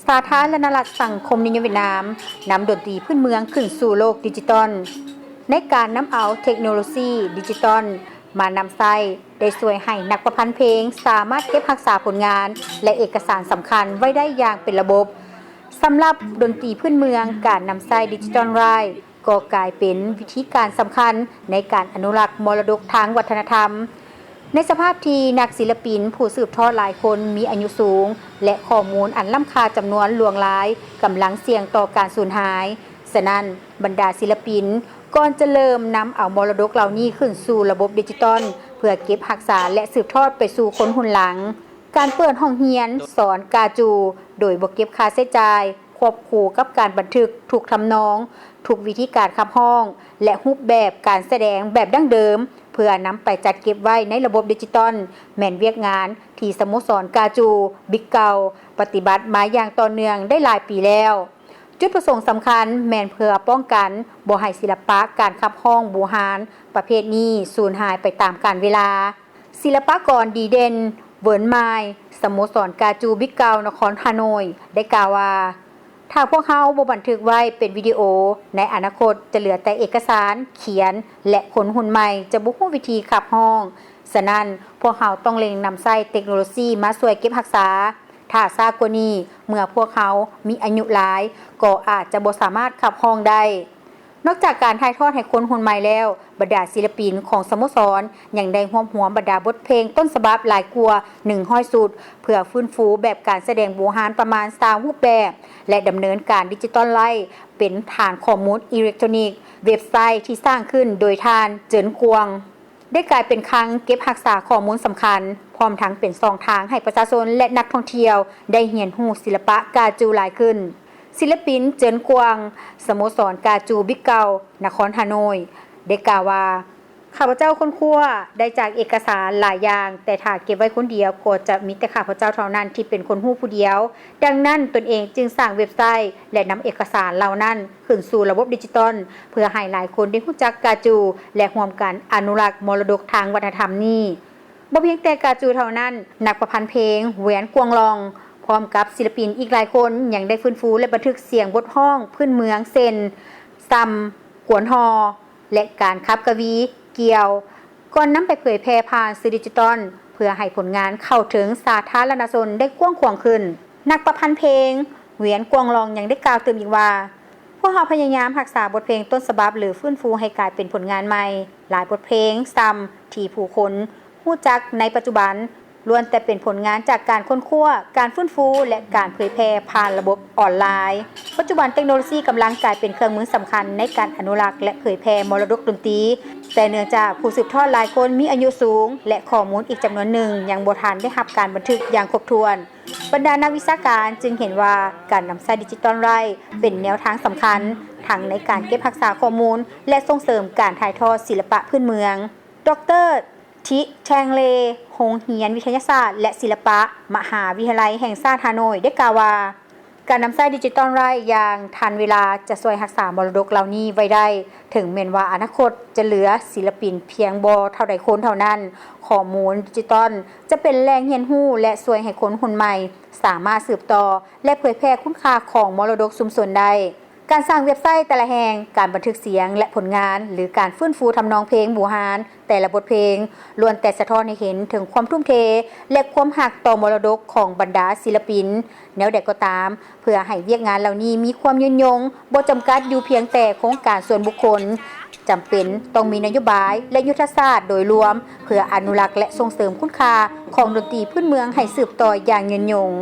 สาธารณรัฐสังคมนิยมเวียดนามนำดนตรีพื้นเมืองขึ้นสู่โลกดิจิตอลในการนำเอาเทคโนโลยีดิจิตอลมานำใช้ได้ช่วยให้นักประพันธ์เพลงสามารถเก็บรักษาผลงานและเอกสารสำคัญไว้ได้อย่างเป็นระบบสำหรับดนตรีพื้นเมืองการนำใช้ดิจิตอลไรก็กลายเป็นวิธีการสำคัญในการอนุรักษ์มรดกทางวัฒนธรรมในสภาพที่นักศิลปินผู้สืบทอดหลายคนมีอายุสูงและข้อมูลอันล้ำค่าจำนวนหลวงหลายกำลังเสี่ยงต่อการสูญหายฉะนั้นบรรดาศิลปินก่อนจะเริ่มนำเอามรดกเหล่านี้ขึ้นสู่ระบบดิจิตอลเพื่อเก็บรักษาและสืบทอดไปสู่คนรุ่นหลังการเปิดห้องเรียนสอนกาจูโดยบ่เก็บค่าใช้จ่ายควบคู่กับการบันทึกทุกทำนองทุกวิธีการขับห้องและรูปแบบการแสดงแบบดั้งเดิมเพื่อนำไปจัดเก็บไว้ในระบบดิจิตอลแม่นเวียกงานที่สโมสรกาจูบิ๊กเกาปฏิบัติมาอย่างต่อเนื่องได้หลายปีแล้วจุดประสงค์สำคัญแม่นเพื่อป้องกันบ่ให้ศิลปะการขับห้องบูฮานประเภทนี้สูญหายไปตามกาลเวลาศิลปากรดีเด่นเวิร์นไมล์สโมสรกาจูบิ๊กเกานครฮานอยได้กล่าวว่าถ้าพวกเขาบ่บันทึกไว้เป็นวิดีโอในอนาคตจะเหลือแต่เอกสารเขียนและคนหุ่นใหม่จะบ่ฮู้วิธีขับห้องฉะนั้นพวกเขาต้องเร่งนำใช้เทคโนโลยีมาช่วยเก็บรักษาถ้าช้ากว่านี้เมื่อพวกเขามีอายุหลายก็อาจจะบ่สามารถขับห้องได้นอกจากการถ่ายทอดให้คนหุ่นใหม่แล้วบรรดาศิลปินของสโมสรยังได้รวบรวมบรรดาบทเพลงต้นฉบับหลายกว่า100สุดเพื่อฟื้นฟูแบบการแสดงบูฮานประมาณ20รูปแบบและดำเนินการดิจิตอลไลท์เป็นฐานข้อมูลอิเล็กทรอนิกส์เว็บไซต์ที่สร้างขึ้นโดยทานเจินกวงได้กลายเป็นคลังเก็บรักษาข้อมูลสำคัญพร้อมทั้งเป็นช่องทางให้ประชาชนและนักท่องเที่ยวได้เรียนรู้ศิลปะกาจูหลายขึ้นศิลปินเจินกวางสโมสรกาจูบิ๊กเกานครฮานอยได้กล่าวว่าข้าพเจ้าค้นคว้าได้จากเอกสารหลายอย่างแต่ถ้าเก็บไว้คนเดียวก็จะมีแต่ข้าพเจ้าเท่านั้นที่เป็นคนฮู้ผู้เดียวดังนั้นตนเองจึงสร้างเว็บไซต์และนำเอกสารเหล่านั้นขึ้นสู่ระบบดิจิตอลเพื่อให้หลายคนได้รู้จักกาจูและร่วมกันอนุรักษ์มรดกทางวัฒนธรรมนี้บ่เพียงแต่กาจูเท่านั้นนักประพันธ์เพลงแหวนกวงลองพร้อมกับศิลปินอีกหลายคนยังได้ฟื้นฟูและบันทึกเสียงบทห้องพื้นเมืองเซนซัมกวนฮอและการขับกวีเกี่ยวก่อนนำไปเผยแพร่ผ่านสื่อดิจิตอลเพื่อให้ผลงานเข้าถึงสาธารณชนได้กว้างขวางขึ้นนักประพันธ์เพลงเหวียนกวงลองยังได้กล่าวเติมอีกว่าพวกเราพยายามรักษาบทเพลงต้นฉบับหรือฟื้นฟูให้กลายเป็นผลงานใหม่หลายบทเพลงซ้ำที่ผู้คนรู้จักในปัจจุบันล้วนแต่เป็นผลงานจากการค้นคว้าการฟื้นฟูและการเผยแพร่ผ่านระบบออนไลน์ปัจจุบันเทคโนโลยีกำลังกลายเป็นเครื่องมือสำคัญในการอนุรักษ์และเผยแพร่มรดกดนตรีแต่เนื่องจากผู้สืบทอดหลายคนมีอายุสูงและข้อมูลอีกจำนวนหนึ่งยังบ่ทันได้รับการบันทึกอย่างครบถ้วนบรรดานักวิชาการจึงเห็นว่าการนำใช้ดิจิตอลไรท์เป็นแนวทางสำคัญทั้งในการเก็บรักษาข้อมูลและส่งเสริมการถ่ายทอดศิลปะพื้นเมืองดร.ทิแชงเลโรงเรียนวิทยาศาสตร์และศิลปะมหาวิทยาลัยแห่งชาติฮานอยได้กล่าวว่าการนำใช้ดิจิตอลไรท์อย่างทันเวลาจะช่วยรักษามรดกเหล่านี้ไว้ได้ถึงแม้ว่าอนาคตจะเหลือศิลปินเพียงบ่เท่าใดคนเท่านั้นข้อมูลดิจิตอลจะเป็นแรงเรียนรู้และช่วยให้คนรุ่นใหม่สามารถสืบต่อและเผยแพร่คุณค่าของมรดกชุมชนได้การสร้างเว็บไซต์แต่ละแห่งการบันทึกเสียงและผลงานหรือการฟื้นฟูทำนองเพลงบูฮานแต่ละบทเพลงล้วนแต่สะท้อนให้เห็นถึงความทุ่มเทและความหักต่อมรดกของบรรดาศิลปินแนวใดก็ตามเพื่อให้เวียกงานเหล่านี้มีความยืนยงบ่จำกัดอยู่เพียงแต่โครงการส่วนบุคคลจำเป็นต้องมีนโยบายและยุทธศาสตร์โดยรวมเพื่ออนุรักษ์และส่งเสริมคุณค่าของดนตรีพื้นเมืองให้สืบต่ออย่างยืนยง